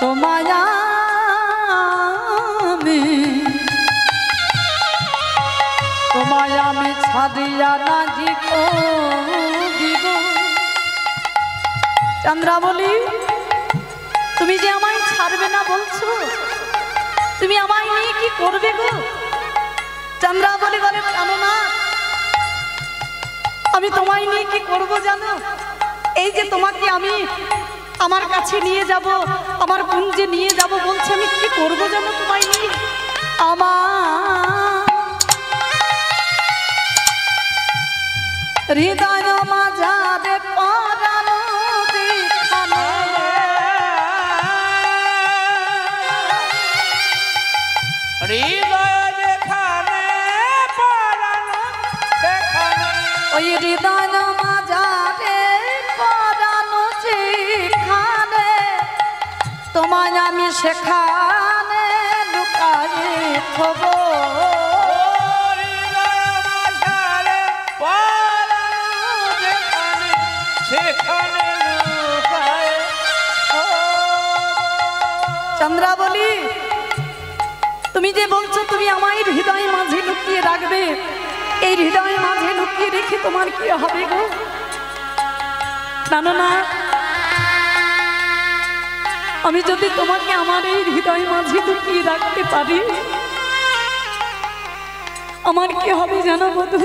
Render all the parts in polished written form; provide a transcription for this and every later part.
তোমায় আমি ছাড়িয়া না দিব। চন্দ্রাবলী, তুমি যে আমায় ছাড়বে না বলছো, তুমি আমায় নিয়ে কি করবে গো? চন্দ্রাবলী বলে, জানো না আমি তোমায় নিয়ে কি করব জানো? এই যে তোমাকে আমি আমার কাছে নিয়ে যাব, আমার কুঞ্জে নিয়ে যাব বলছে, আমি কি করব জানো তোমায় নিয়ে? আমার হৃদয় মাঝারে পরানো যেখানে, হৃদয় যেখানে পরানো সেখানে, ওই হৃদয় মাঝারে পরানো যেখানে, তোমায় আমি সেখানে লুকায়ে থব। চন্দ্রাবলী, তুমি যে বলছো তুমি আমার হৃদয় মাঝে লুকিয়ে রাখবে, এই হৃদয় মাঝে লুকিয়ে রেখে তোমার কি হবে গো? জানো না, আমি যদি তোমাকে আমার এই হৃদয় মাঝে লুকিয়ে রাখতে পারি, আমার কি হবে জানো বধূ?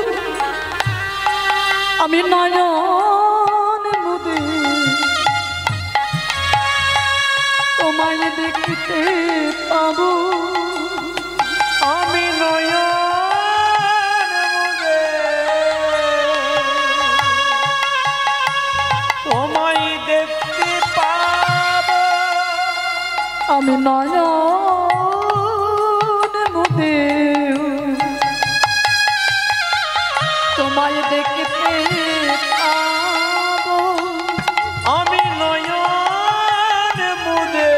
আমি নয়ন মুদে তোমায় দেখতে পাবো। আমি নয়ন মুদে তোমায় দেখতে পাবো। আমি নয়ন মুদে তোমায় দেখতে পাবো। আমি নয়ন মুদে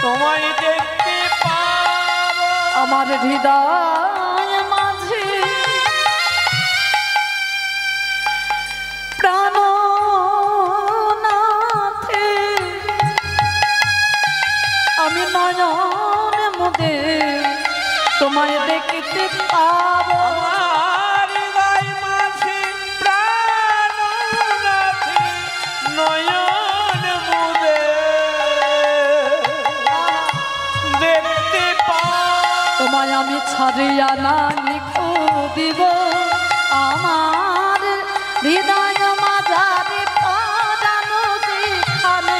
তোমায় দেখতে পাবো। আমার হৃদয় মাঝে প্রাণনাথে আমি নয়ন মুদে তোমায় দেখতে পাবো। আমার হৃদয় মাঝে প্রাণনাথে নয়ন মুদে দেখতে পাবো। তোমায় আমি ছাড়িয়া না লিখো দিব। আমার হৃদয় মাঝারে পরানো যেখানে,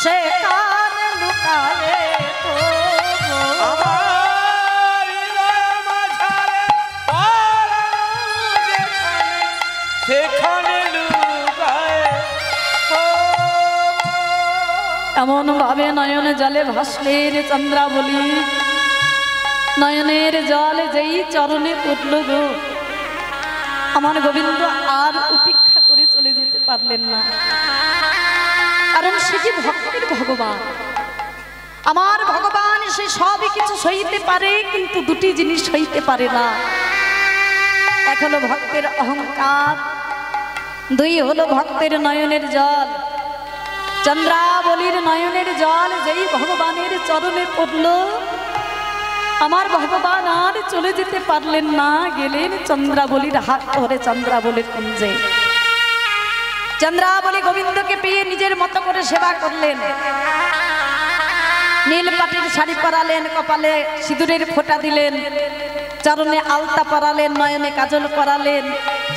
সেখানে লুকায়ে থব। আমার হৃদয় মাঝারে পরানো যেখানে, সেখানে লুকায়ে থব। এমন ভাবে নয়নে জলে ভাসলে রে চন্দ্রাবলী, নয়নের জল যেই চরণে পড়ল গো, আমার গোবিন্দ আর উপেক্ষা করে চলে যেতে পারলেন না। কারণ সে যে ভক্তের ভগবান, আমার ভগবান, সে সবই কিছু সইতে পারে, কিন্তু দুটি জিনিস সইতে পারে না। এক হলো ভক্তের অহংকার, দুই হলো ভক্তের নয়নের জল। চন্দ্রাবলীর নয়নের জল যেই ভগবানের চরণে পড়ল, আমার ভগবান আর চলে যেতে পারলেন না, গেলেন চন্দ্রাবলীর হাত ধরে চন্দ্রাবলীর কুঞ্জে। চন্দ্রাবলী গোবিন্দকে পেয়ে নিজের মতো করে সেবা করলেন। নীল পাটির শাড়ি পরালেন, কপালে সিঁদুরের ফোঁটা দিলেন, চরণে আলতা পরালেন, নয়নে কাজল পরালেন,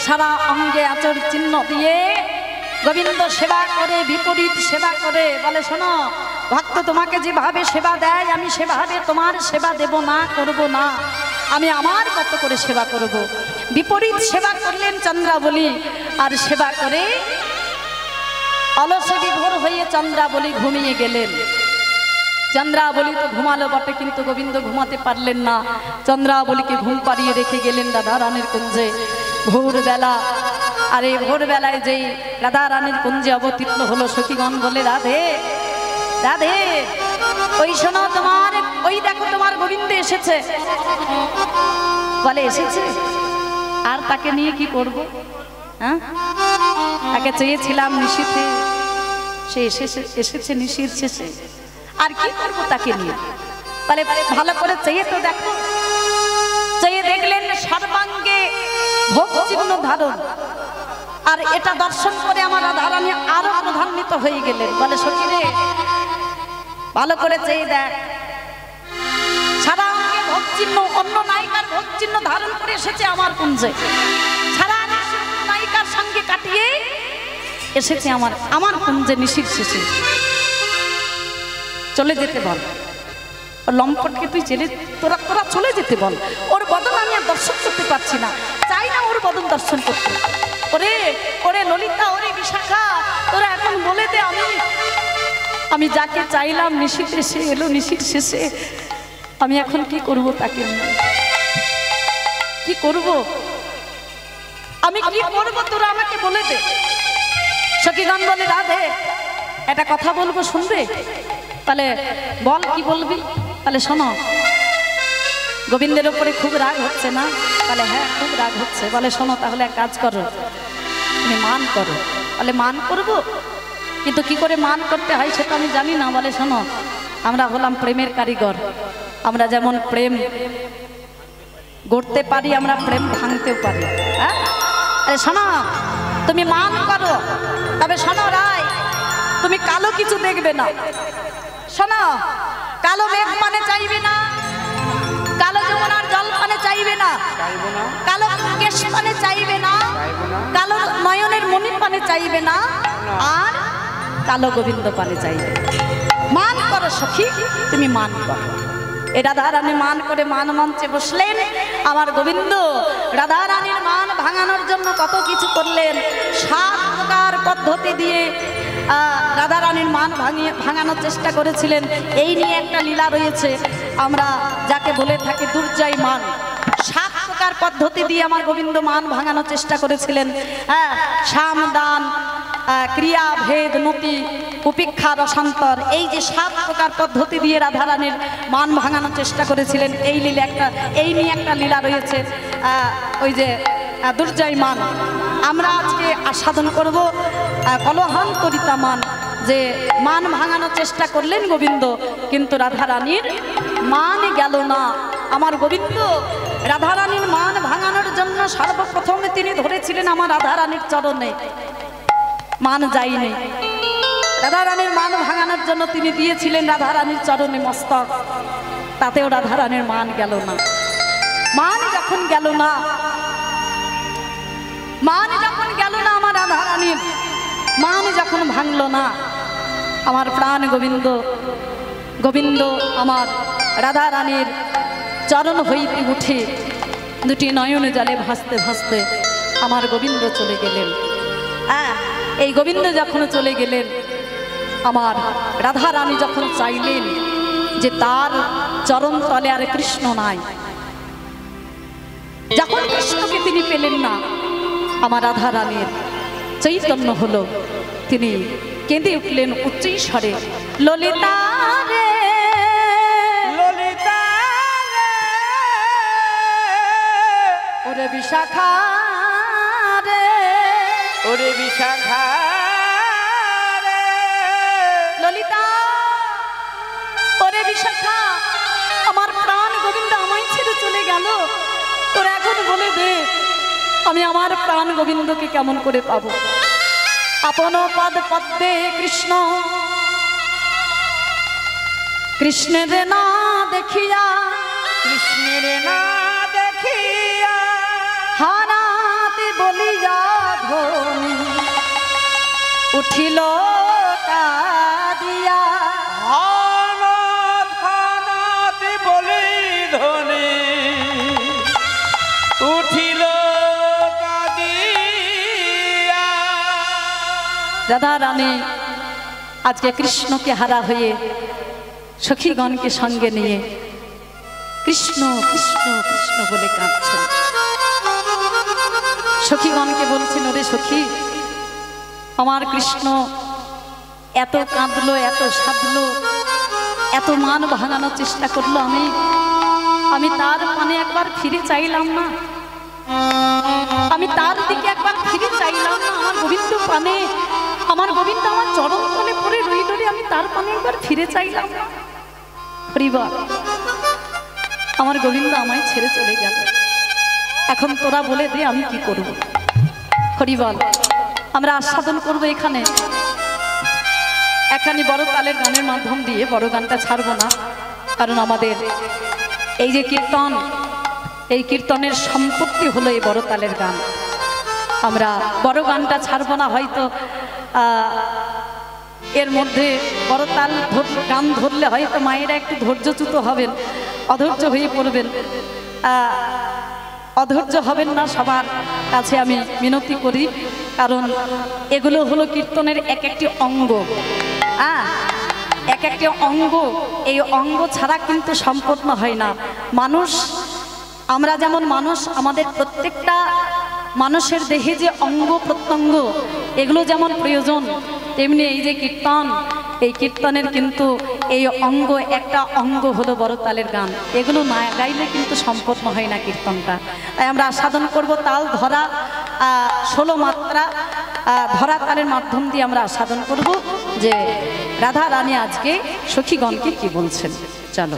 সারা অঙ্গে আচর চিহ্ন দিয়ে গোবিন্দ সেবা করে, বিপরীত সেবা করে। বলে, শোনো ভক্ত, তোমাকে যেভাবে সেবা দেয় আমি সেভাবে তোমার সেবা দেব না, করব না, আমি আমার মতো করে সেবা করব। বিপরীত সেবা করলেন চন্দ্রাবলী, আর সেবা করে অলসে বিভোর হয়ে চন্দ্রাবলী ঘুমিয়ে গেলেন। চন্দ্রাবলী তো ঘুমালো বটে, কিন্তু গোবিন্দ ঘুমাতে পারলেন না। চন্দ্রাবলীকে ঘুম পাড়িয়ে রেখে গেলেন রাধা রানীর কুঞ্জে। ভোরবেলা, আর এই ভোরবেলায় যেই রাধা রানীর কুঞ্জে অবতীর্ণ হলো, সখীগণ বলে, রাধে রাধে, ওই শোনো, তোমার ওই দেখো তোমার গোবিন্দ এসেছে। বলে, এসেছে? আর তাকে নিয়ে কি করব? হ্যাঁ, তাকে চেয়েছিলাম নিশীথে, সে এসেছে নিশির শেষে, আর কি করবো তাকে নিয়ে? তাহলে ভালো করে চেয়ে তো দেখো। চেয়ে দেখলেন সর্বাঙ্গে ভোগ চিহ্ন ধারণ, আর এটা দর্শন করে আমার রাধারানী আরো প্রধান্বিত হয়ে গেলেন। বলে সখী রে, ভালো করে চেয়ে দেখ, সারা অঙ্গে ভোগ চিহ্ন, অন্য নায়িকার ভোগ চিহ্ন ধারণ করে এসেছে আমার কুঞ্জে। সারা নায়িকার সঙ্গে কাটিয়ে এসেছে আমার কুঞ্জে নিশির শেষে। চলে যেতে বল, লম্পটকে তুই তোরা চলে যেতে বল। ওর বদন আমি আর দর্শন করতে পারছি না, চাই না ওর বদন দর্শন করতে। ওরে ওরে ললিতা, ওরে বিশাখা, তোরা এখন বলে দে, আমি যাকে চাইলাম নিশির শেষে এলো, নিশির শেষে আমি এখন কি করব তাকে নিয়ে? কি করব আমি, কি করব তোরা আমাকে বলে দে। সখীগণ বলে রাধে, একটা কথা বলবো, শুনবে? তাহলে বল, কি বলবি? তাহলে শোনো, গোবিন্দের উপরে খুব রাগ হচ্ছে না? তাহলে হ্যাঁ, খুব রাগ হচ্ছে। বলে শোনো, তাহলে এক কাজ করো, তুমি মান করো। বলে মান করব, কিন্তু কি করে মান করতে হয় সেটা আমি জানি না। বলে শোনো, আমরা হলাম প্রেমের কারিগর, আমরা যেমন প্রেম গড়তে পারি, আমরা প্রেম ভাঙতেও পারি। হ্যাঁ, আরে শোনো, তুমি মান করো, তবে শোনো রায়, তুমি কালো কিছু দেখবে না। শোনো, কালো মেঘ পানে চাইবে না, কালো যমুনার জল পানে চাইবে না, কালো কেশ পানে চাইবে না, কালো নয়নের মণি পানে চাইবে না, আর কালো গোবিন্দ পানে চাইবে। মান করো সখী, তুমি মান করো। এ রাধারানী মান করে মান মঞ্চে বসলেন। আমার গোবিন্দ রাধারানীর মান ভাঙানোর জন্য কত কিছু করলেন। 7 প্রকার পদ্ধতি দিয়ে রাধারানীর মান ভাঙানোর চেষ্টা করেছিলেন। এই নিয়ে একটা লীলা রয়েছে, আমরা যাকে বলে থাকি দুর্জয় মান। 7 প্রকার পদ্ধতি দিয়ে আমার গোবিন্দ মান ভাঙানোর চেষ্টা করেছিলেন। হ্যাঁ, সাম দান, ক্রিয়া, ভেদ, নতি, উপেক্ষা, রসান্তর, এই যে 7 প্রকার পদ্ধতি দিয়ে রাধারানীর মান ভাঙানোর চেষ্টা করেছিলেন। এই নিয়ে একটা লীলা রয়েছে, ওই যে দুর্জয় মান। আমরা আজকে আস্বাদন করব কলহান্তরিতা মান, যে মান ভাঙানোর চেষ্টা করলেন গোবিন্দ, কিন্তু রাধারানীর মান গেল না। আমার গোবিন্দ রাধারানীর মান ভাঙানোর জন্য সর্বপ্রথমে তিনি ধরেছিলেন আমার রাধারানীর চরণে, মান যায়নি। রাধারানীর মান ভাঙানোর জন্য তিনি দিয়েছিলেন রাধারানীর চরণে মস্তক, তাতেও রাধারানীর মান গেল না। মান যখন গেল না, আমার রাধারানীর মান যখন ভাঙল না, আমার প্রাণ গোবিন্দ আমার রাধারানীর চরণ হইতে উঠে দুটি নয়নে জলে ভাসতে ভাসতে আমার গোবিন্দ চলে গেলেন। হ্যাঁ, এই গোবিন্দ যখন চলে গেলেন, আমার রাধারানী যখন চাইলেন যে তার চরণ তলে আর কৃষ্ণ নাই, যখন কৃষ্ণকে তিনি পেলেন না, আমার রাধারানীর চৈতন্য হলো, তিনি কেঁদে উঠলেন উচ্চ স্বরে, ললিতা রে, ললিতা রে, ওরে বিশাখা রে, ওরে বিশাখা রে, ললিতা, ওরে বিশাখা, আমার প্রাণ গোবিন্দ আমায় ছেড়ে চলে গেল। তোরা এখন বলে দে, আমি আমার প্রাণ গোবিন্দকে কেমন করে পাবো? আপন পদ পদ্মে কৃষ্ণ, কৃষ্ণের না দেখিয়া, কৃষ্ণের না দেখিয়া, হারাতে বলিয়া ধ্বনি উঠিল কাঁদিয়া, হানাতে বলি ধ্বনি উঠিল কাঁদিয়া। রাধারানী আজকে কৃষ্ণকে হারা হয়ে সখীগণকে সঙ্গে নিয়ে কৃষ্ণ কৃষ্ণ কৃষ্ণ বলে কাঁদছেন। সখীগণকে বলছেন, ওরে সখী, আমার কৃষ্ণ এত কাঁদলো, এত সাধলো, এত মান ভাঙানোর চেষ্টা করলো, আমি তার পানে একবার ফিরে চাইলাম না, আমি তার দিকে একবার ফিরে চাইলাম না। আমার গোবিন্দ পানে, আমার গোবিন্দ আমার চরণ তলে তার পানে একবার ফিরে চাইলাম না। হরিবল, আমার গোবিন্দ আমায় ছেড়ে চলে গেল, এখন তোরা বলে দে আমি কি করব। হরিবল, আমরা আস্বাদন করব এখানে একখানি বড় তালের গানের মাধ্যম দিয়ে। বড় গানটা ছাড়বো না, কারণ আমাদের এই যে কীর্তন, এই কীর্তনের সম্পত্তি হলো এই বড় তালের গান। আমরা বড় গানটা ছাড়বো না, হয়তো এর মধ্যে বড় তাল গান ধরলে হয়তো মায়েরা একটু ধৈর্যচ্যুত হবেন, অধৈর্য হয়ে পড়বেন। অধৈর্য হবেন না, সবার কাছে আমি মিনতি করি, কারণ এগুলো হলো কীর্তনের এক একটি অঙ্গ। এক একটি অঙ্গ, এই অঙ্গ ছাড়া কিন্তু সম্পূর্ণ হয় না। মানুষ, আমরা যেমন মানুষ, আমাদের প্রত্যেকটা মানুষের দেহে যে অঙ্গ প্রত্যঙ্গ এগুলো যেমন প্রয়োজন, তেমনি এই যে কীর্তন, এই কীর্তনের কিন্তু এই অঙ্গ, একটা অঙ্গ হলো বড় তালের গান। এগুলো না গাইলে কিন্তু সম্পূর্ণ হয় না কীর্তনটা। তাই আমরা আস্বাদন করব তাল ধরা 16 মাত্রা ধরা তালের মাধ্যম দিয়ে আমরা আস্বাদন করব যে রাধা রানী আজকে সখীগণকে কি বলছেন। চলো।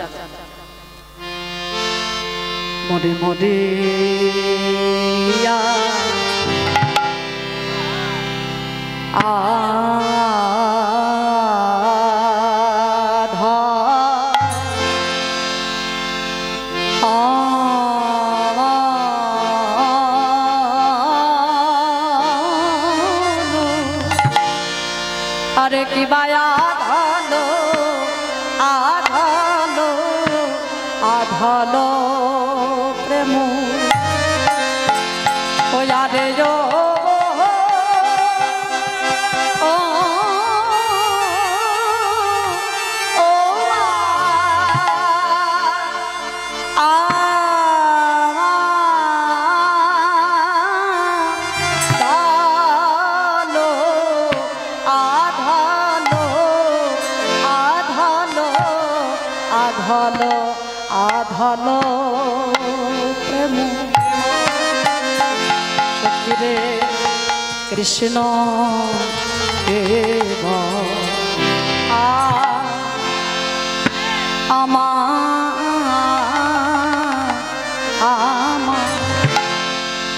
মরে মরে আরে কি বায়া আধালো আধালো আধালো প্রেম ওয়া রে যো আধালো আধালো প্রেম সখিরে কৃষ্ণ দেব আমার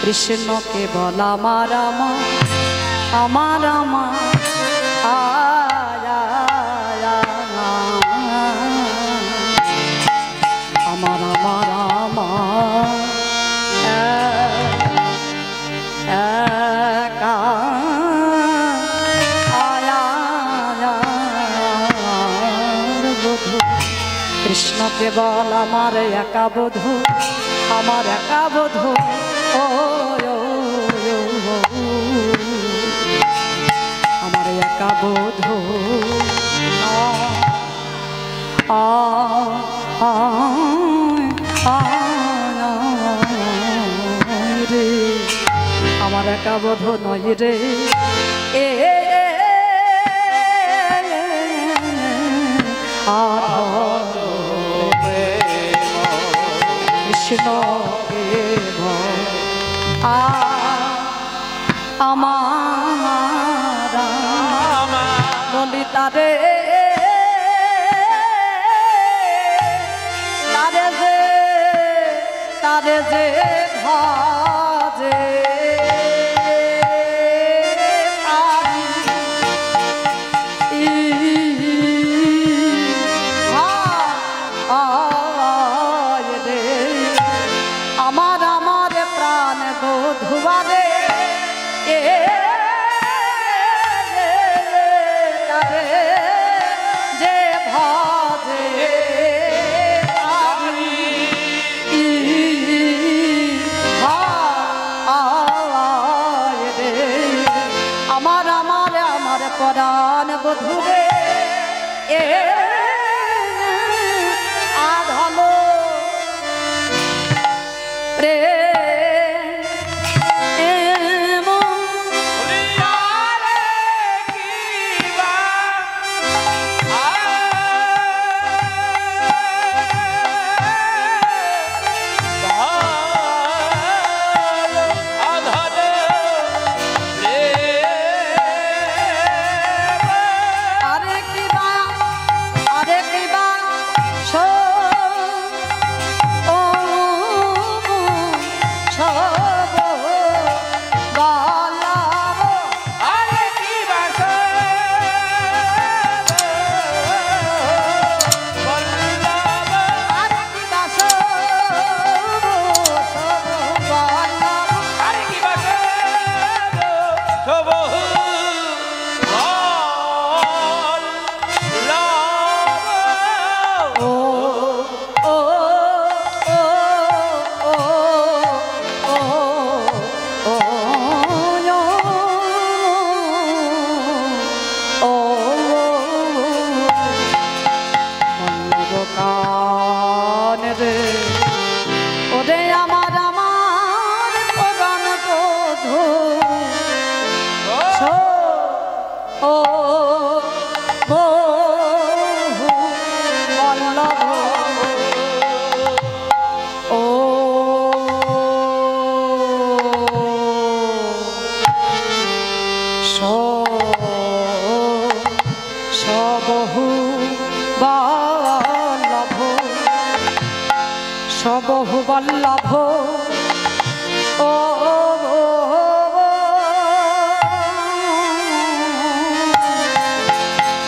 কৃষ্ণ কেবল আমার আমার আমার কৃষ্ণ কেবল আমার একা বধূ, আমার একা বধূ। ও আমার একা বধূ রে, আমার একা বধূ নয় রে। কৃষ্ণ আমার ললিতা রে, তারে যে ভাজে বধুবারে যে ভজে সবহু বল্লভ ও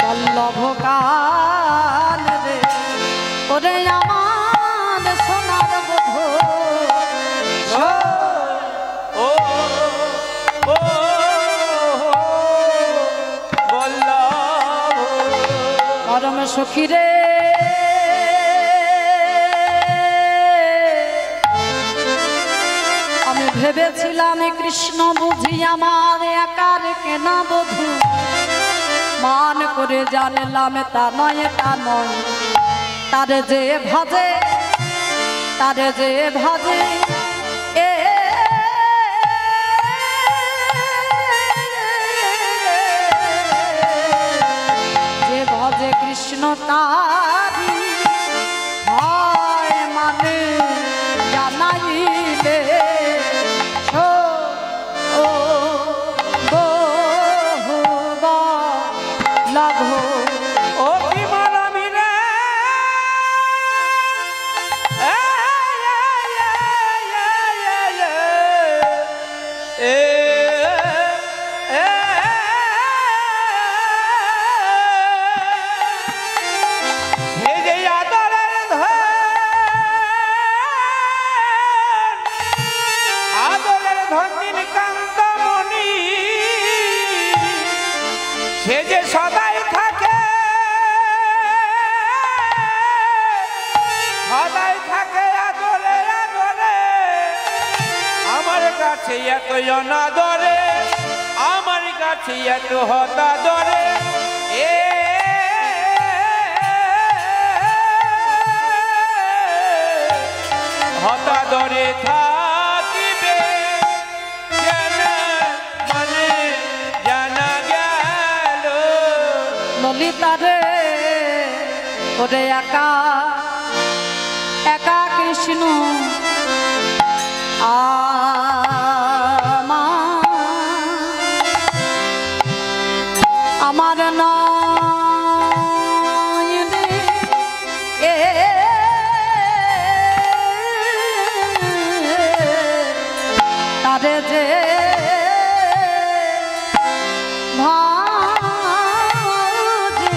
বল্লভ কান রে ওরে আমার সোনার বধূ ও ও বল্লভ পরম সখী রে আমি ভেবেছিলাম কৃষ্ণ বুঝি আমার একার কেনা বধূ মান করে জানলাম তা নয় তারে যে ভাজে এ যে ভজে কৃষ্ণ তারি হয় মানে জানাইলে ও কি মারামি রে সে যে সদাই থাকে আদরে আমার কাছে এত অনাদরে আমার কাছে এত হতাদরে এ হতাদরে থাকিবে মানে জানা গেল ললিতা রে ওরে একা কৃষ্ণ আমার নয়নে তারে যে ভাজে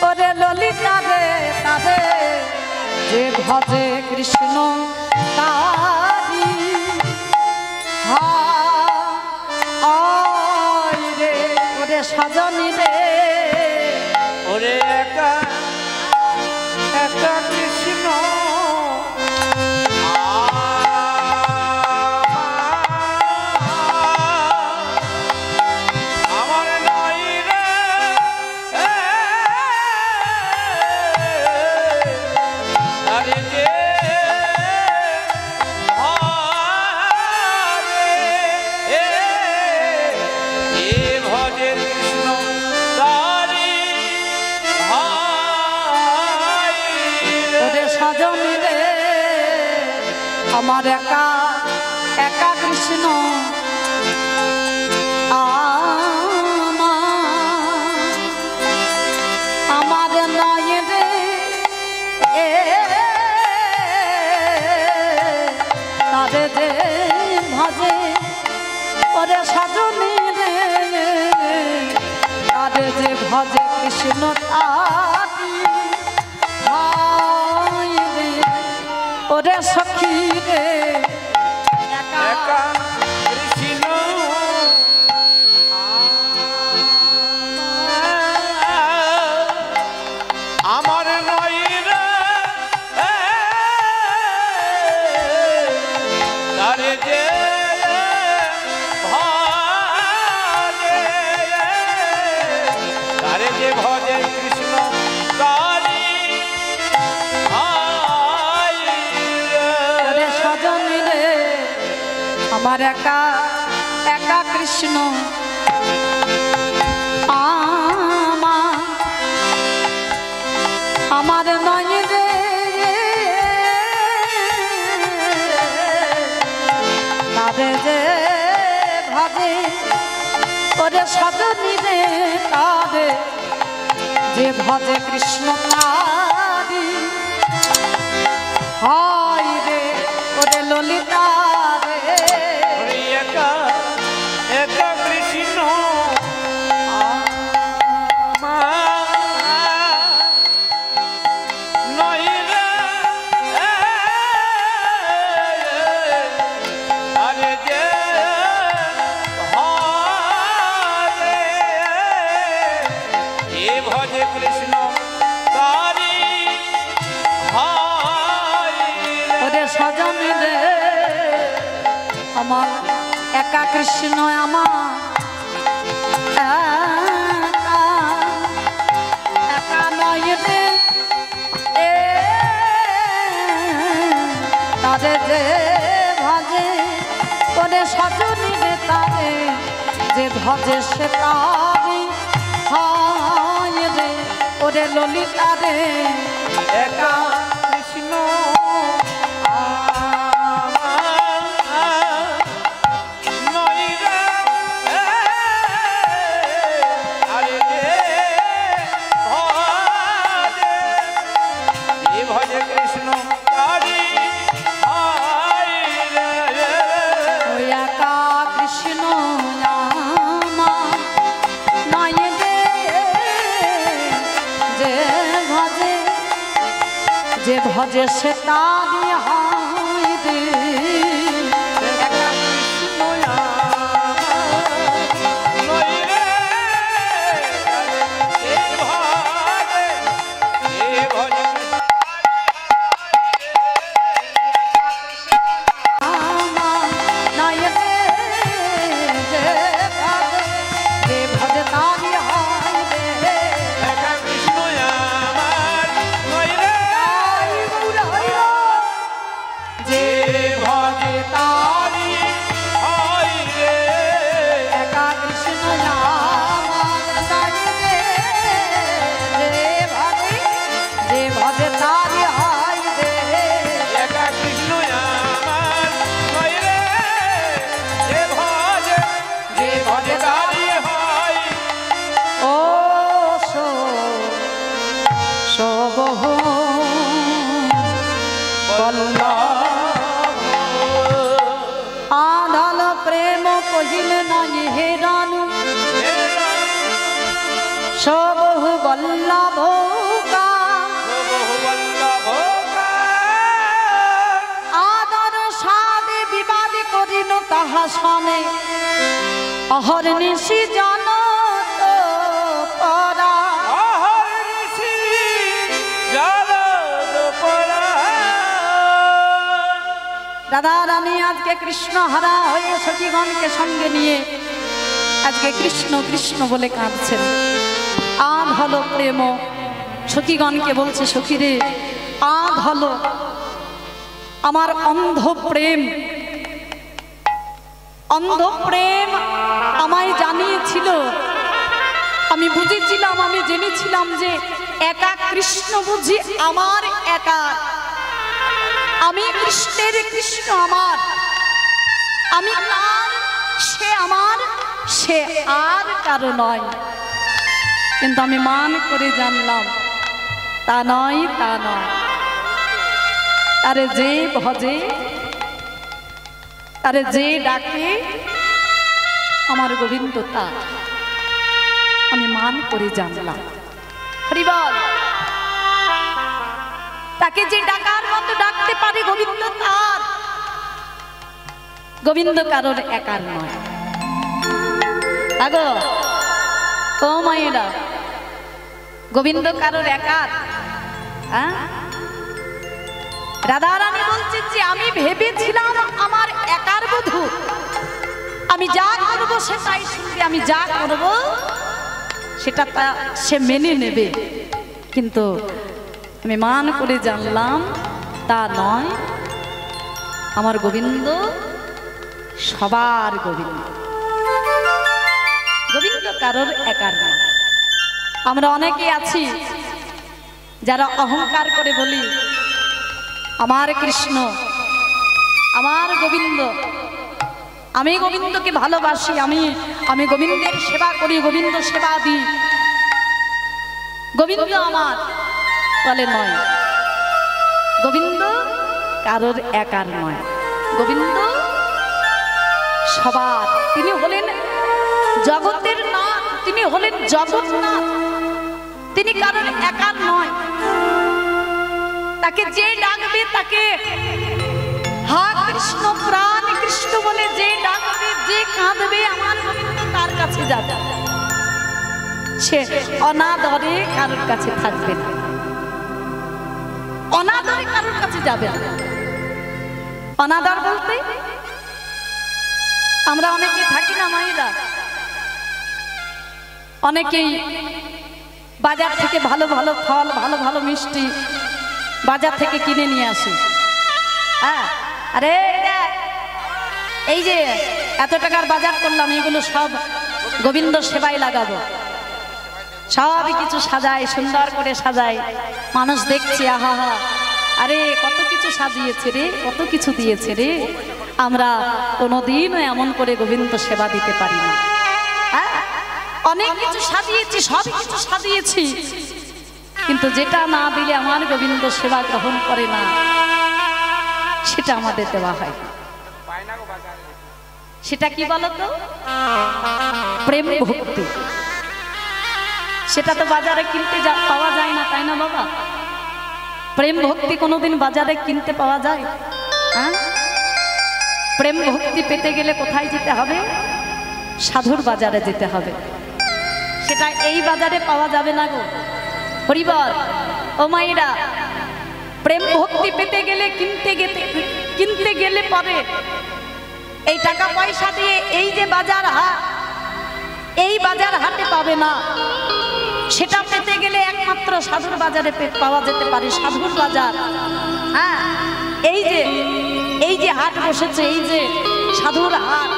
ওরে ললিতা রে তারে যে ভজে কৃষ্ণ তারি হায় রে ওরে সাজনি রে ওরে একা কৃষ্ণ আমার নয় রে আরে যে ভজে কৃষ্ণ তারি ওরে সাজনি রে আমার একা কৃষ্ণ আমার নয় রে তারে যে ভাজে ওরে সাজনি রে তারে যে ভজে কৃষ্ণ তারি হায় রে ওরে সখী রে একা কৃষ্ণ আমার নয় রে তারে যে ভজে কৃষ্ণ তারি ওরে সাজনি রে আমার একা কৃষ্ণ আমার নয় রে তারে যে ভাজে ওরে সাজনি রে তারে যে ভজে কৃষ্ণ তারি ওরে ললিতা রে ওরে একা একা কৃষ্ণ কৃষ্ণ তারি ওরে সজন রে আমার একা কৃষ্ণ আমার একা নয় রে তারে যে ভাজে ওরে সজন রে তারে যে ভজে সে তারি হয় রে ওরে ললিতা রে একা কৃষ্ণ কৃষ্ণ তারি ওই একা কৃষ্ণ নয় রে যে ভজে সে তারি হয় রে একা কৃষ্ণ আধাল প্রেম কহিলে নাই হেরানু সবহু বল্লভ আদর সাদে বিবাদ করিল তাহা শনে অহর নিশি জন পরা রাধা রানী আজকে কৃষ্ণ হারা হয়ে সখীগণকে সঙ্গে নিয়ে আজকে কৃষ্ণ কৃষ্ণ বলে কাঁদছেন। আধ হলো প্রেম, সখীগণকে বলছে সখীরে আধ হলো আমার অন্ধ প্রেম। অন্ধ প্রেম আমায় জানিয়েছিল, আমি বুঝেছিলাম, আমি জেনেছিলাম যে একা কৃষ্ণ বুঝি আমার একা, আমি কৃষ্ণের কৃষ্ণ আমার, আমি তার সে আমার, সে আর কারো নয়। কিন্তু আমি মান করে জানলাম তা নয়, তা নয়। তারে যে ভজে, তারে যে ডাকে আমার গোবিন্দ তার, আমি মান করে জানলাম। হরি বল। তাকে যে ডাকার মতো ডাকতে পারে গোবিন্দ তার, গোবিন্দ কারোর একার নয়। আগো ও মায়েরা, গোবিন্দ কারোর একার? রাধা রানী বলছেন যে আমি ভেবেছিলাম আমার একার বধূ, আমি যা করবো সেটাই শুনবে, আমি যা করব সেটা সে মেনে নেবে। কিন্তু আমি মান করে জানলাম তা নয়, আমার গোবিন্দ সবার গোবিন্দ, গোবিন্দ কারোর একার নয়। আমরা অনেকে আছি যারা অহংকার করে বলি আমার কৃষ্ণ, আমার গোবিন্দ, আমি গোবিন্দকে ভালোবাসি, আমি গোবিন্দের সেবা করি, গোবিন্দ সেবা দিই, গোবিন্দ আমার। বলে নয়, গোবিন্দ কারোর একার নয়। গোবিন্দ সবার, তিনি হলেন জগতের নাথ, তিনি হলেন জগন্নাথ, তিনি কারণ একার নয়। তাকে যে ডাকবে তাকে হা কৃষ্ণ প্রাণ কৃষ্ণ বলে যে ডাকবে, যে কাঁদবে আমার গোবিন্দ তার কাছে যাবে, সে অনাদরে কারোর কাছে থাকবে না, অনাদরে কারোর কাছে যাবে না। অনাদর বলতে আমরা অনেকে থাকি না মায়েরা, অনেকেই বাজার থেকে ভালো ভালো ফল, ভালো ভালো মিষ্টি বাজার থেকে কিনে নিয়ে আসি। হ্যাঁ, আরে এই যে এত টাকার বাজার করলাম, এগুলো সব গোবিন্দ সেবায় লাগাবো, সবই কিছু সাজায়, সুন্দর করে সাজায়, মানুষ দেখছে আহা হা, আরে কত কিছু সাজিয়েছে রে, কত কিছু দিয়েছে রে। আমরা কোনোদিনও এমন করে গোবিন্দ সেবা দিতে পারি না। হ্যাঁ, অনেক কিছু সাজিয়েছি, সব কিছু সাজিয়েছি, কিন্তু যেটা না দিলে আমার গোবিন্দ সেবা গ্রহণ করে না, সেটা আমাদের দেওয়া হয়। সেটা কি বলতো? প্রেম ভক্তি। সেটা তো বাজারে কিনতে পাওয়া যায় না, তাই না বাবা? প্রেম ভক্তি কোনোদিন বাজারে কিনতে পাওয়া যায়? হ্যাঁ, প্রেম ভক্তি পেতে গেলে কোথায় যেতে হবে? সাধুর বাজারে যেতে হবে। সেটা এই বাজারে পাওয়া যাবে না গো হরিবল ও মাইরা। প্রেম ভক্তি পেতে গেলে কিনতে গেলে পরে এই টাকা পয়সা দিয়ে এই যে বাজার হাট, এই বাজার হাটে পাবে না। সেটা পেতে গেলে একমাত্র সাধুর বাজারে পাওয়া যেতে পারে, সাধুর বাজার। হ্যাঁ, এই যে হাট বসেছে, এই যে সাধুর হাট,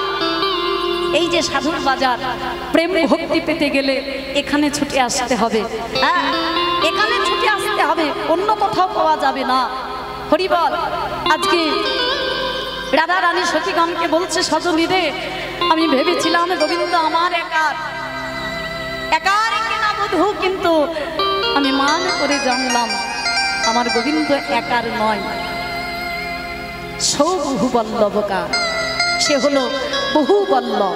এই যে সাধুর বাজার, প্রেম ভক্তি পেতে গেলে এখানে ছুটে আসতে হবে। হ্যাঁ, এখানে ছুটে আসতে হবে, অন্য কোথাও পাওয়া যাবে না। হরিবল। আজকে রাধা রানী সখীগণকে বলছে, সজনী রে, আমি ভেবেছিলাম গোবিন্দ আমার একার কিনা বধূ, কিন্তু আমি মান করে জানলাম আমার গোবিন্দ একার নয়, সৌবহু বল্লভকার, সে হলো বহু বল্লভ।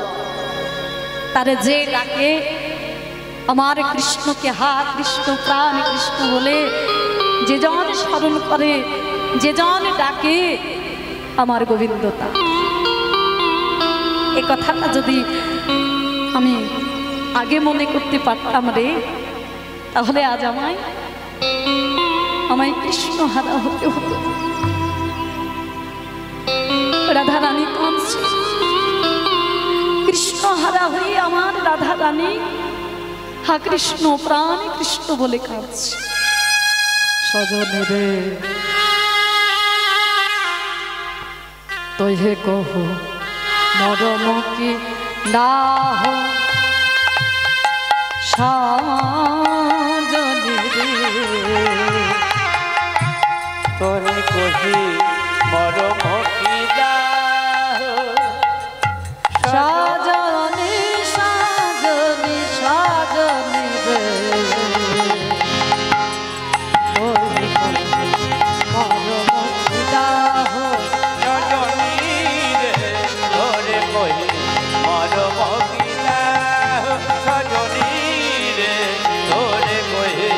তারে যে ডাকে আমার কৃষ্ণকে, হা কৃষ্ণ প্রাণ কৃষ্ণ বলে যে জন স্মরণ করে, যে জন ডাকে আমার গোবিন্দ তা। এ কথাটা যদি আমি আগে মনে করতে পারতাম রে, তাহলে আজ আমায় কৃষ্ণ হারা হতে হতো। রাধা রানী কাঁদছে, কৃষ্ণ হারা হয়ে আমার রাধা রানী হা কৃষ্ণ প্রাণ কৃষ্ণ বলে কাঁদছে। সজনে রে তোহে কহ মরম কি দাহ, সজনে রে তোরে কহি মরম কি দাহ, সজনে সজনে সজনে রে তোহে কহ মরম কি দাহ, সজনী রে তোরে কহি মরম কি দাহ, সজনী রে তোরে কহি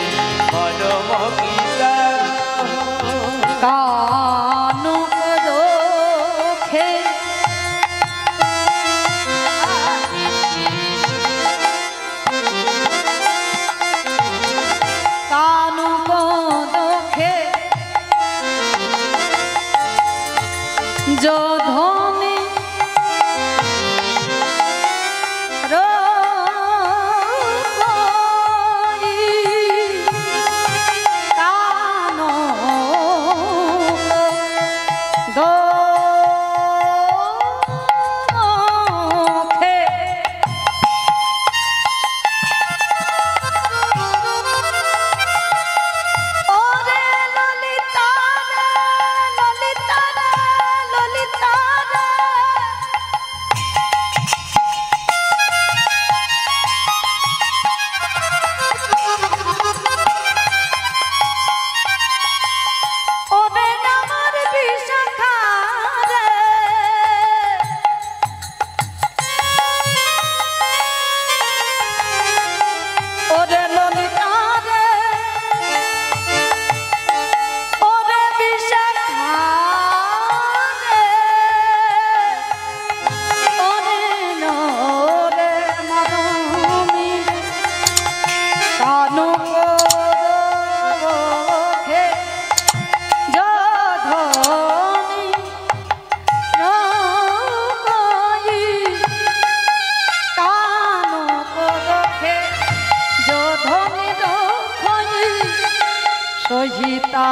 সহিতা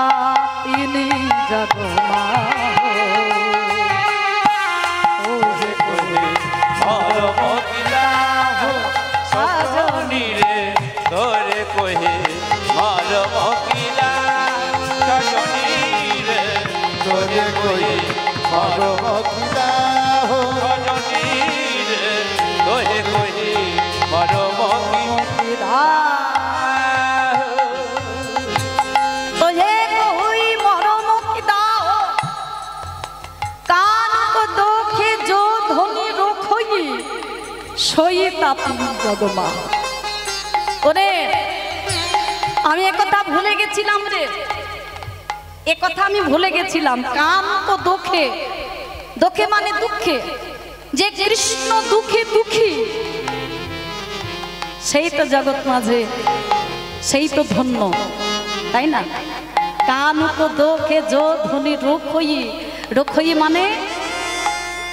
তিনি জগমা সজনী রে তোরে কহে মার মকিলা সজনী রে তোরে কহে মার মকিলা সজনী রে তোরে কহে মার মকিলা তোহে কহুই মরম কি দাও কান কো দোখে যো ধনি রখই সহিতা তিনি জগমা। ওরে আমি একথা ভুলে গেছিলাম রে, একথা আমি ভুলে গেছিলাম। কান তো দুঃখে, দুঃখে মানে দুঃখে, যে কৃষ্ণ দুঃখে দুঃখী সেই তো জগৎ মাঝে, সেই তো ধন্য, তাই না? কান তো দুঃখে যো ধনী রক্ষই, রক্ষই মানে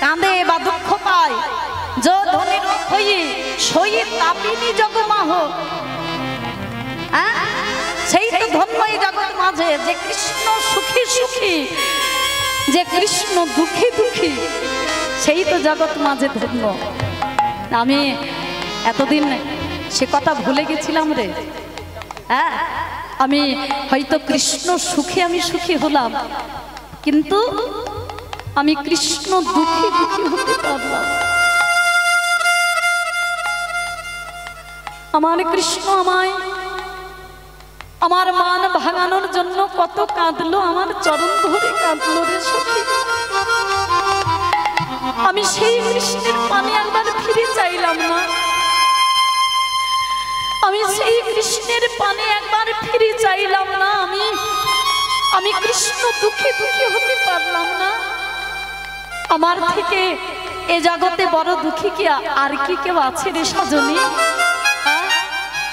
কাঁদে বা দুঃখ পায়, যো ধনী রক্ষই সই তাপিনী জগমাহ। সেই তো ধন্য এই জগৎ মাঝে, যে কৃষ্ণ সুখী সুখী, যে কৃষ্ণ দুঃখী দুঃখী, সেই তো জগৎ মাঝে ধন্য। আমি এতদিন সে কথা ভুলে গেছিলাম রে। হ্যাঁ, আমি হয়তো কৃষ্ণ সুখী, আমি সুখী হলাম, কিন্তু আমি কৃষ্ণ দুঃখী দুঃখী হতে পারলাম। আমার কৃষ্ণ আমায়, আমার মান ভাঙানোর জন্য কত কাঁদলো, আমার চরণ ধরে কাঁদলো রে সখী। আমি সেই কৃষ্ণের পানে একবার ফিরে চাইলাম না, আমি সেই কৃষ্ণের পানে একবার ফিরে চাইলাম না। আমি কৃষ্ণ দুঃখী দুঃখী হতে পারলাম না। আমার থেকে এ জগতে বড় দুঃখী কি আর কি কেউ আছে রে সজনী?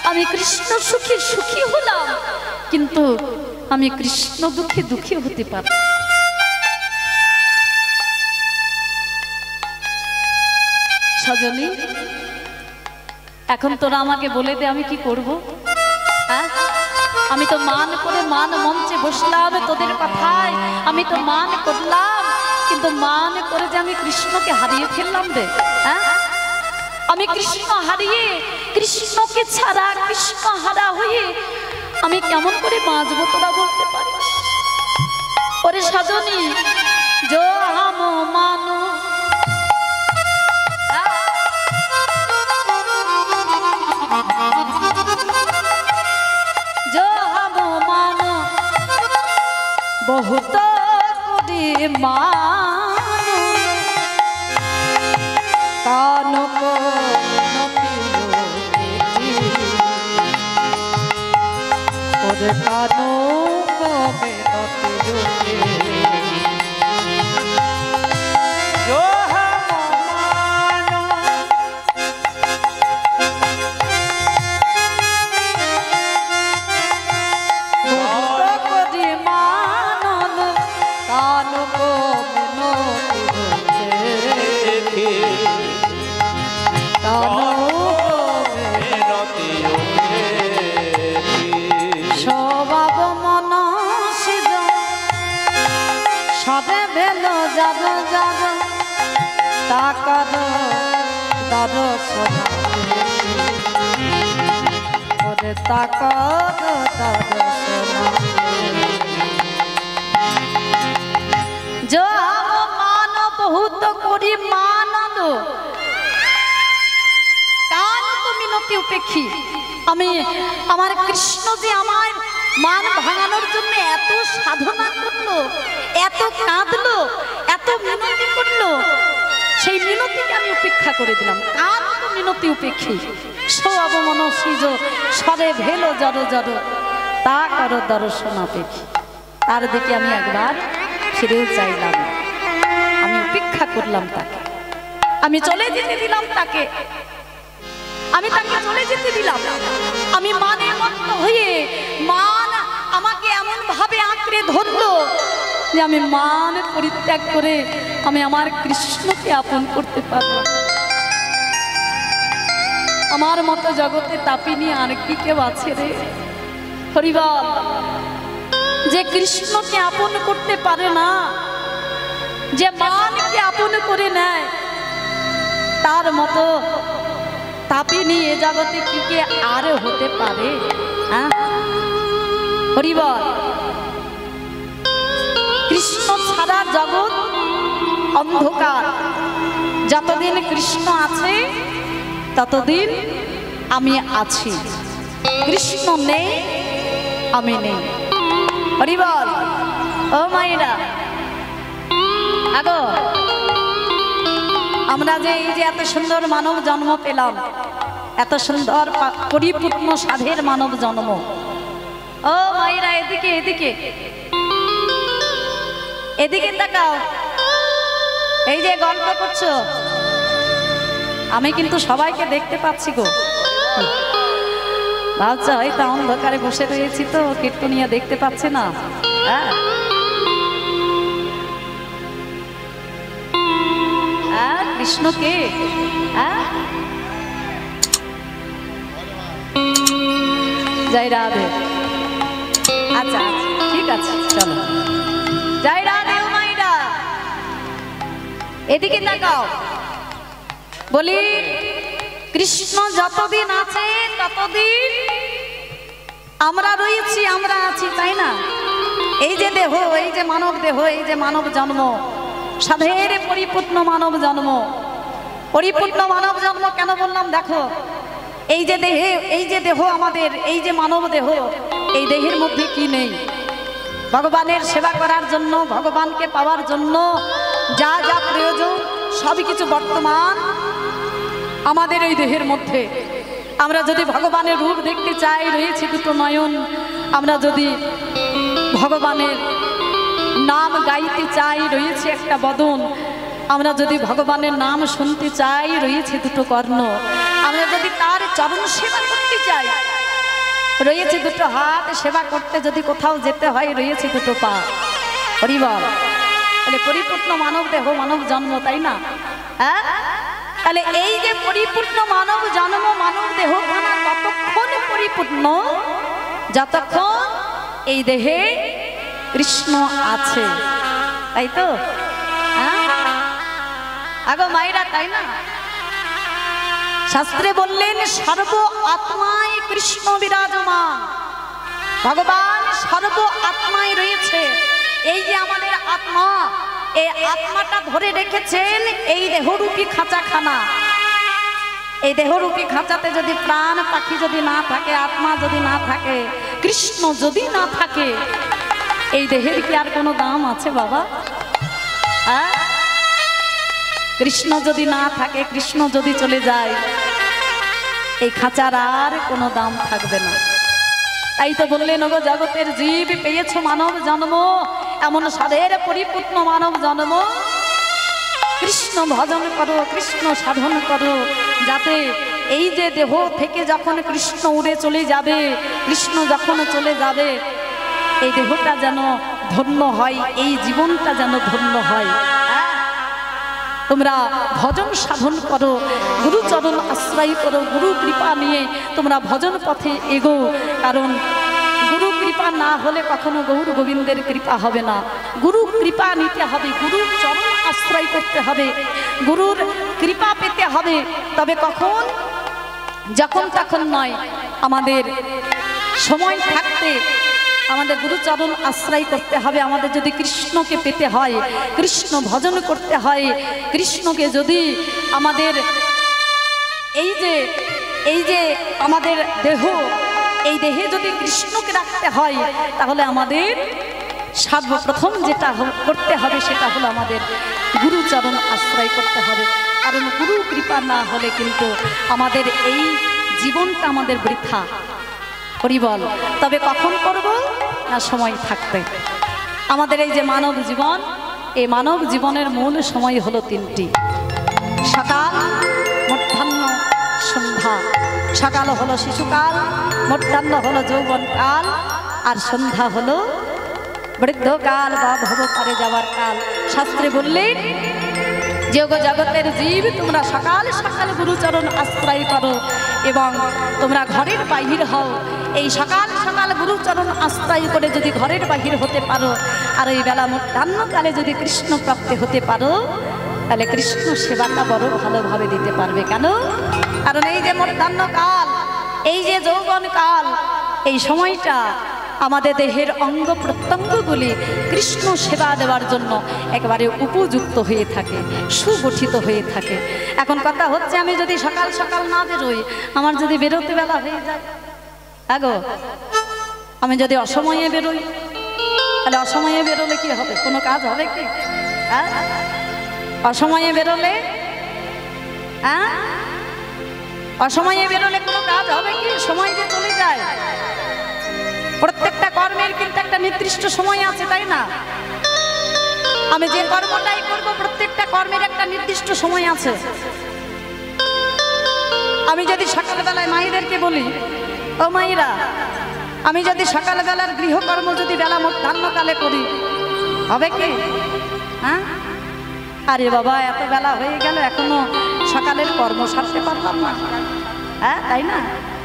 আমি কৃষ্ণ সুখী সুখী হলাম, কিন্তু আমি কৃষ্ণ দুঃখী দুঃখী হতে পারি। সজনী, এখন তোরা আমাকে বলে দে আমি কি করব? হ্যাঁ, আমি তো মান করে মান মঞ্চে বসলাম তোদের কথায়, আমি তো মান করলাম, কিন্তু মান করে যে আমি কৃষ্ণকে হারিয়ে ফেললাম রে। হ্যাঁ, আমি কৃষ্ণ হারিয়ে, কৃষ্ণকে ছাড়া, কৃষ্ণ হারা হয়ে আমি কেমন করে বাঁচবো তোরা বলতে পারিস? ওরে সজনী, जो हम मानो जो हम मानो बहुत कुड़ी मानो कानों को और कानों को में जो हम मानो बहुत कुड़ी मानो कानों को স্বভাব মনসিদ সবে ভেল যাব যাব তাকার দর্শন ওরে তাকার দর্শন जो मान बहुत करी मानद कान तो मिनती उपेक्षी আমি আমার কৃষ্ণ যে আমার মান ভাঙানোর জন্য এত সাধনা করলো, এত কাঁদলো, এত মিনতি করলো, সেই মিনতিকে আমি উপেক্ষা করে দিলাম। কান তো মিনতি উপেক্ষী সব মনসিজ সরে ভেলো জড় জড় তা করো দর্শন অপেক্ষী। তার দিকে আমি একবার ফিরেও চাইলাম, আমি উপেক্ষা করলাম তাকে, আমি চলে যেতে দিলাম তাকে, আমি তাকে চলে যেতে দিলাম। আমি মানে মত্ত হয়ে মান আমাকে এমন ভাবে আঁকড়ে ধরলো যে আমি মান পরিত্যাগ করে আমি আমার কৃষ্ণকে আপন করতে পারলাম। আমার মতো জগতে তাপিনী আর কি কেউ আছে রে হরিবল? আমার মতো জগতে তাপিনী আর কি কেউ আছে? আমি মান করে মান মঞ্চে বসলাম তোদের কথায়, আমি তো মান করলাম, কিন্তু মান করে যে আমি কৃষ্ণকে আপন করতে পারলাম। আমার মতো জগতে তাপিনী আর কি কেউ আছে রে হরিবল? আমার মতো জগতে তাপিনী আর কি কেউ আছে রে হরিবল? যে কৃষ্ণকে আপন করতে পারে না, যে মানকে আপন করে নেয়, তার মতো তাপিনী এ জগতে কি কে আর হতে পারে? হরি বল। কৃষ্ণ ছাড়া জগৎ অন্ধকার। যতদিন কৃষ্ণ আছে ততদিন আমি আছি। কৃষ্ণ নেই, আমি নেই। হরি বল। ও মায়েরা, আগো আমরা যে এই যে এত সুন্দর মানব জন্ম পেলাম, এত সুন্দর পরিপূর্ণ সাধের মানব জন্ম। ও মায়েরা, এদিকে এদিকে এদিকে তাকাও। এই যে গল্প করছো, আমি কিন্তু সবাইকে দেখতে পাচ্ছি গো। ভাবছো হয়তো অন্ধকারে বসে রয়েছি তো কীর্তনিয়া দেখতে পাচ্ছে না। কৃষ্ণকে জয় রাধে। আচ্ছা ঠিক আছে, চলো জয় রাধে। মাইরা এদিকে তাকাও। বলি কৃষ্ণ যতদিন আছে ততদিন আমরা রয়েছি, আমরা আছি, তাই না? এই যে দেহ, এই যে মানব দেহ, এই যে মানব জন্ম, সাধের পরিপূর্ণ মানব জন্ম। পরিপূর্ণ মানব জন্ম কেন বললাম? দেখো এই যে দেহে, এই যে দেহ আমাদের, এই যে মানব দেহ, এই দেহের মধ্যে কি নেই? ভগবানের সেবা করার জন্য, ভগবানকে পাওয়ার জন্য যা যা প্রয়োজন সবই কিছু বর্তমান আমাদের এই দেহের মধ্যে। আমরা যদি ভগবানের রূপ দেখতে চাই, রয়েছে দুটো নয়ন। আমরা যদি ভগবানের নাম গাইতে চাই, রয়েছে একটা বদন। আমরা যদি ভগবানের নাম শুনতে চাই, রয়েছে দুটো কর্ণ। আমরা যদি তার চরণ সেবা করতে চাই, রয়েছে দুটো হাত। সেবা করতে যদি কোথাও যেতে হয়, রয়েছে দুটো পা। হরি বল। তাহলে পরিপূর্ণ মানব দেহ, মানব জন্ম, তাই না? তাহলে এই যে পরিপূর্ণ মানব জন্ম, মানব দেহ খানা ততক্ষণ পরিপূর্ণ যতক্ষণ এই দেহে কৃষ্ণ আছে, তাই তো? আগো মায়েরা, তাই না? শাস্ত্রে বললেন সর্ব আত্মায় কৃষ্ণ বিরাজমান। ভগবান সর্ব আত্মায় রয়েছে। এই যে আমাদের আত্মা, এই আত্মাটা ধরে রেখেছেন এই দেহরূপী খাঁচাখানা। এই দেহরূপী খাঁচাতে যদি প্রাণ পাখি যদি না থাকে, আত্মা যদি না থাকে, কৃষ্ণ যদি না থাকে, এই দেহের কি আর কোনো দাম আছে বাবা? কৃষ্ণ যদি না থাকে, কৃষ্ণ যদি চলে যায়, এই খাঁচার আর কোনো দাম থাকবে না। তাই তো বললেন, ওগো জগতের জীব পেয়েছ মানব জন্ম, এমন সাধের পরিপূর্ণ মানব জন্ম। কৃষ্ণ ভজন করো, কৃষ্ণ সাধন করো, যাতে এই যে দেহ থেকে যখন কৃষ্ণ উড়ে চলে যাবে, কৃষ্ণ যখন চলে যাবে, এই দেহটা যেন ধন্য হয়, এই জীবনটা যেন ধন্য হয়। তোমরা ভজন সাধন করো, গুরুচরণ আশ্রয় করো, গুরু কৃপা নিয়ে তোমরা ভজন পথে এগো। কারণ গুরু কৃপা না হলে কখনো গৌর গোবিন্দের কৃপা হবে না। গুরু কৃপা নিতে হবে, গুরুর চরণ আশ্রয় করতে হবে, গুরুর কৃপা পেতে হবে। তবে কখন? যখন তখন নয়, আমাদের সময় থাকতে আমাদের গুরুচরণ আশ্রয় করতে হবে। আমাদের যদি কৃষ্ণকে পেতে হয়, কৃষ্ণ ভজন করতে হয়, কৃষ্ণকে যদি আমাদের এই যে আমাদের দেহ, এই দেহে যদি কৃষ্ণকে রাখতে হয়, তাহলে আমাদের সর্বপ্রথম যেটা করতে হবে সেটা হলো আমাদের গুরুচরণ আশ্রয় করতে হবে। কারণ গুরু কৃপা না হলে কিন্তু আমাদের এই জীবনটা আমাদের বৃথা। হরি বল। তবে কখন করব না? সময় থাকতে। আমাদের এই যে মানব জীবন, এই মানব জীবনের মূল সময় হলো তিনটি: সকাল, মধ্যাহ্ন, সন্ধ্যা। সকাল হলো শিশুকাল, মধ্যাহ্ন হলো যৌবনকাল, আর সন্ধ্যা হলো বৃদ্ধকাল বা ভবপারে যাওয়ার কাল। শাস্ত্রে বললেন যে জগতের জীব, তোমরা সকাল সকাল গুরুচরণ আশ্রয় করো এবং তোমরা ঘরের বাহির হও। এই সকাল সকাল গুরুচরণ আশ্রয় করে যদি ঘরের বাহির হতে পারো আর ওই বেলা মধ্যাহ্নকালে যদি কৃষ্ণ প্রাপ্তি হতে পারো তাহলে কৃষ্ণ সেবাটা বড় ভালোভাবে দিতে পারবে। কেন? কারণ এই যে মধ্যাহ্নকাল, এই যে যৌবনকাল, এই সময়টা আমাদের দেহের অঙ্গ প্রত্যঙ্গগুলি কৃষ্ণ সেবা দেওয়ার জন্য একেবারে উপযুক্ত হয়ে থাকে, সুগঠিত হয়ে থাকে। এখন কথা হচ্ছে আমি যদি সকাল সকাল না বেরোই, আমার যদি বেরোতে বেলা হয়ে যায়, আগো আমি যদি অসময়ে বেরোই, তাহলে অসময়ে বেরোলে কি হবে? কোনো কাজ হবে কি? হ্যাঁ, অসময়ে বেরোলে, হ্যাঁ, অসময়ে বেরোলে কোনো কাজ হবে কি? সময় যে চলে যায়। প্রত্যেকটা কর্মের কিন্তু একটা নির্দিষ্ট সময় আছে, তাই না? আমি যে কর্মটাই করব প্রত্যেকটা কর্মের একটা নির্দিষ্ট সময় আছে। আমি যদি সকালবেলায় মায়েদেরকে বলি, ও মায়েরা, আমি যদি সকালবেলার গৃহকর্ম যদি বেলা মধ্যাহ্নকালে করি, হবে কি? হ্যাঁ, আরে বাবা এত বেলা হয়ে গেল এখনো সকালের কর্ম সারতে পারলাম না, হ্যাঁ তাই না?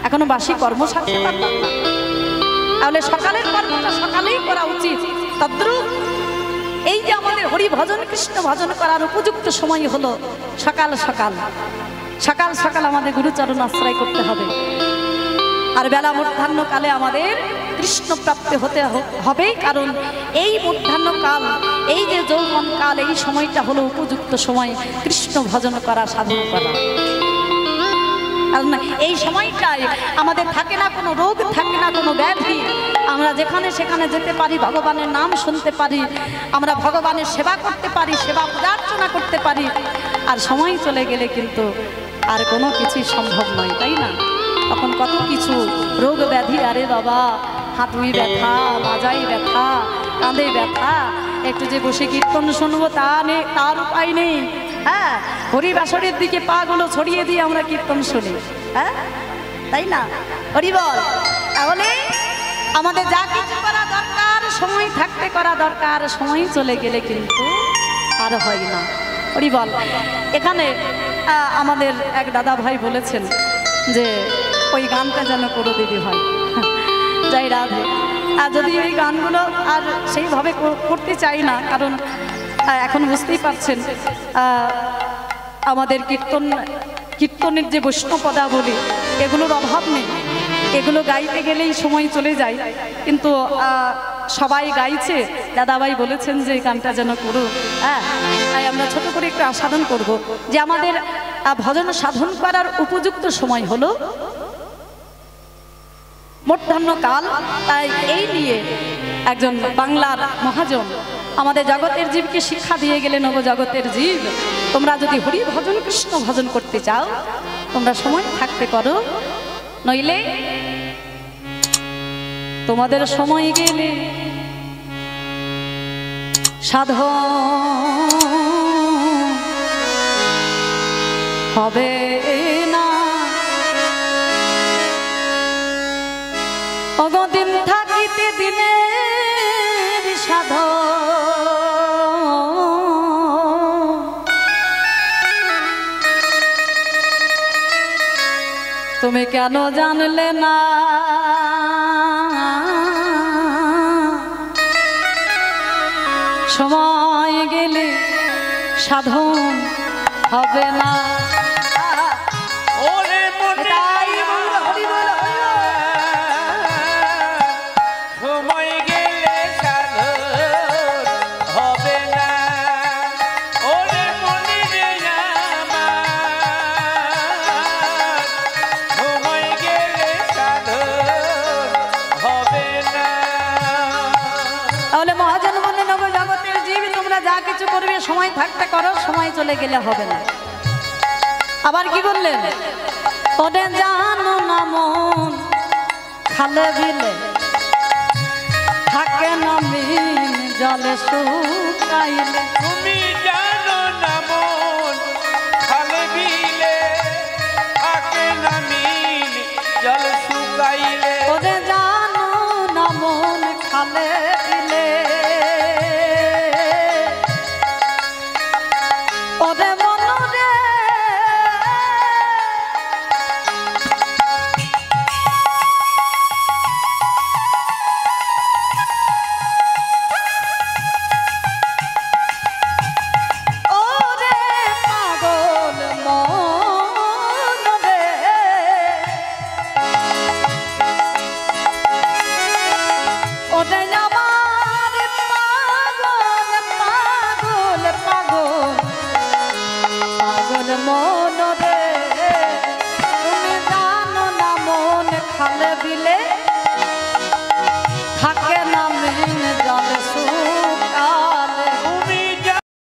এখনো বাসি কর্ম সারতে পারলাম না। তাহলে সকালের কর্মটা সকালেই করা উচিত। তদ্রূপ এই যে আমাদের হরি ভজন কৃষ্ণ ভজন করার উপযুক্ত সময় হলো সকাল সকাল। সকাল সকাল আমাদের গুরুচরণ আশ্রয় করতে হবে। আর বেলা মধ্যাহ্নকালে আমাদের কৃষ্ণ প্রাপ্তি হতে হবে। কারণ এই মধ্যাহ্নকাল, এই যে যৌবনকাল, এই সময়টা হলো উপযুক্ত সময় কৃষ্ণ ভজন করা, সাধন করা। কারণ এই সময়টায় আমাদের থাকে না কোনো রোগ, থাকে না কোনো ব্যাধি। আমরা যেখানে সেখানে যেতে পারি, ভগবানের নাম শুনতে পারি, আমরা ভগবানের সেবা করতে পারি, সেবা পূজার্চনা করতে পারি। আর সময় চলে গেলে কিন্তু আর কোনো কিছুই সম্ভব নয়, তাই না? তখন কত কিছু রোগ ব্যাধি, আরে বাবা হাতুই ব্যথা, মাজাই ব্যথা, কাঁধে ব্যথা, একটু যে বসে কীর্তন শুনবো তা নেই, তার উপায় নেই। হ্যাঁ, হরিবাসরের দিকে পা গুলো ছড়িয়ে দিয়ে আমরা কীর্তন শুনি, হ্যাঁ তাই না? হরি বল। তাহলে আমাদের যা কিছু করা দরকার সময় থাকতে করা দরকার, সময় চলে গেলে কিন্তু আর হয় না। হরি বল। এখানে আমাদের এক দাদা ভাই বলেছেন যে ওই গানটা যেন করো দিদি ভাই, যাই রাধে। আর যদি এই গানগুলো আর সেইভাবে করতে চাই না, কারণ এখন বুঝতেই পারছেন আমাদের কীর্তনের যে বৈষ্ণবপদাবলী এগুলোর অভাব নেই। এগুলো গাইতে গেলেই সময় চলে যায়, কিন্তু সবাই গাইছে। দাদাভাই বলেছেন যে এই গানটা যেন করো। হ্যাঁ, তাই আমরা ছোট করে একটু আস্বাদন করব যে আমাদের ভজন সাধন করার উপযুক্ত সময় হলো মধ্যাহ্নকাল। তাই এই নিয়ে একজন বাংলার মহাজন আমাদের জগতের জীবকে শিক্ষা দিয়ে গেলেন, ওগো জগতের জীব, তোমরা যদি হরি ভজন কৃষ্ণ ভজন করতে চাও তোমরা সময় থাকতে করো, নইলে তোমাদের সময় গেলে সাধন হবে না। অগদিন থাকিতে দিনের সাধন তুমি কেন জানলে না? সময় গেলে সাধন হবে না। যা কিছু করবে সময় থাকতে করো, সময় চলে গেলে হবে না। আবার কি বললেন? ওরে জানো না মন খালে বিলে থাকে না মিন জলে শুকাইলে। তুমি জানো না মন খালে বিলে থাকে না মিন জল শুকাইলে। ওরে জানো না মন খালে বিলে মন